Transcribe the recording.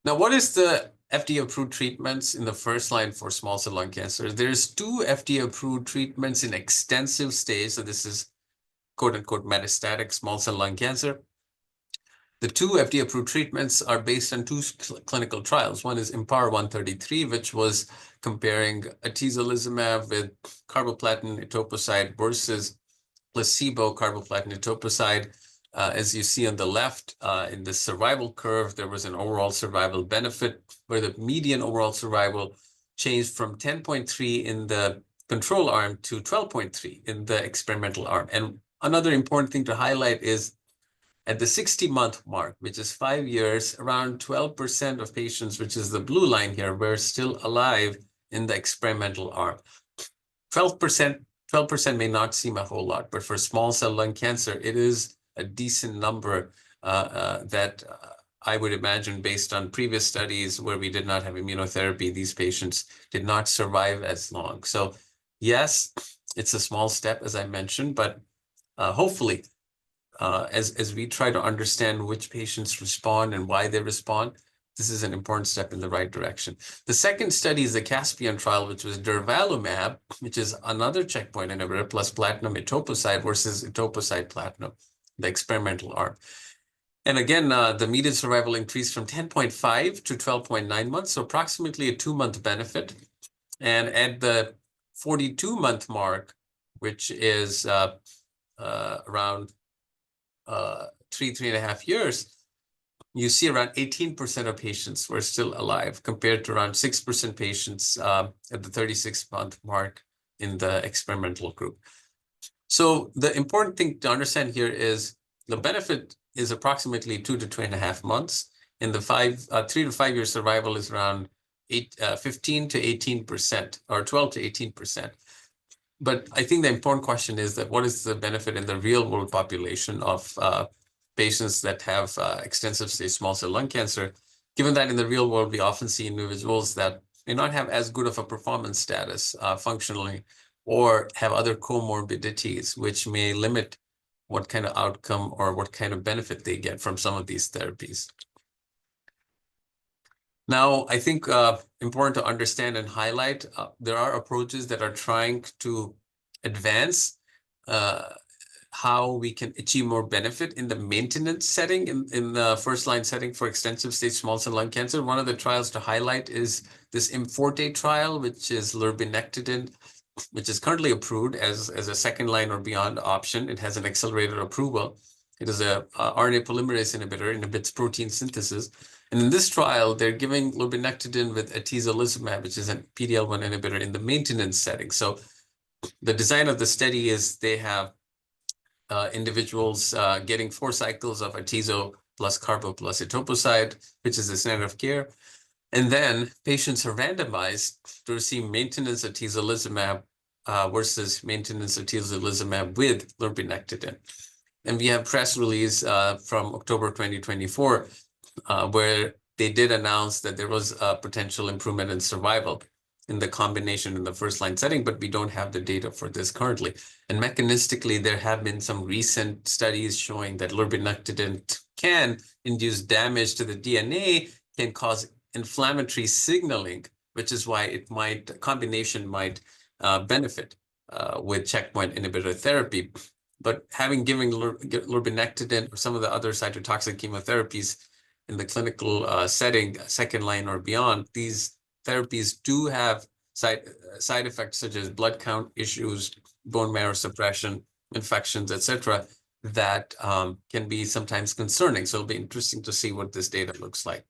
Now, what is the FDA-approved treatments in the first line for small cell lung cancer? There's 2 FDA-approved treatments in extensive stage. So this is quote-unquote metastatic small cell lung cancer. The 2 FDA-approved treatments are based on 2 clinical trials. One is Empower 133, which was comparing atezolizumab with carboplatin etoposide versus placebo carboplatin etoposide. As you see on the left, in the survival curve, there was an overall survival benefit where the median overall survival changed from 10.3 in the control arm to 12.3 in the experimental arm. And another important thing to highlight is at the 60-month mark, which is 5 years, around 12% of patients, which is the blue line here, were still alive in the experimental arm. 12% may not seem a whole lot, but for small cell lung cancer, it is a decent number that I would imagine, based on previous studies where we did not have immunotherapy, these patients did not survive as long. So yes, it's a small step, as I mentioned, but hopefully, as we try to understand which patients respond and why they respond, this is an important step in the right direction. The second study is the Caspian trial, which was durvalumab, which is another checkpoint inhibitor plus platinum etoposide versus etoposide platinum, the experimental arm. And again, the median survival increased from 10.5 to 12.9 months, so approximately a 2-month benefit. And at the 42-month mark, which is around 3.5 years, you see around 18% of patients were still alive, compared to around 6% patients at the 36-month mark in the experimental group. So the important thing to understand here is the benefit is approximately 2 to 2.5 months, and the 3 to 5 year survival is around 15 to 18% or 12 to 18%. But I think the important question is that what is the benefit in the real world population of patients that have extensive stage small cell lung cancer, given that in the real world, we often see individuals that may not have as good of a performance status functionally, or have other comorbidities, which may limit what kind of outcome or what kind of benefit they get from some of these therapies. Now, I think important to understand and highlight, there are approaches that are trying to advance how we can achieve more benefit in the maintenance setting, in the first-line setting for extensive stage small cell lung cancer. One of the trials to highlight is this IMforte trial, which is lurbinectedin, which is currently approved as a second-line or beyond option. It has an accelerated approval. It is a RNA polymerase inhibitor, inhibits protein synthesis. And in this trial, they're giving lurbinectedin with atezolizumab, which is a PD-L1 inhibitor, in the maintenance setting. So the design of the study is they have individuals getting 4 cycles of atezo plus carbo plus etoposide, which is the standard of care. And then patients are randomized to receive maintenance atezolizumab versus maintenance atezolizumab with lurbinectedin. And we have press release from October 2024 where they did announce that there was a potential improvement in survival in the combination in the first-line setting, but we don't have the data for this currently. And mechanistically, there have been some recent studies showing that lurbinectedin can induce damage to the DNA, can cause inflammatory signaling, which is why combination might benefit with checkpoint inhibitor therapy. But having given lurbinectedin or some of the other cytotoxic chemotherapies in the clinical setting, second line or beyond, these therapies do have side effects such as blood count issues, bone marrow suppression, infections, etc., that can be sometimes concerning. So it'll be interesting to see what this data looks like.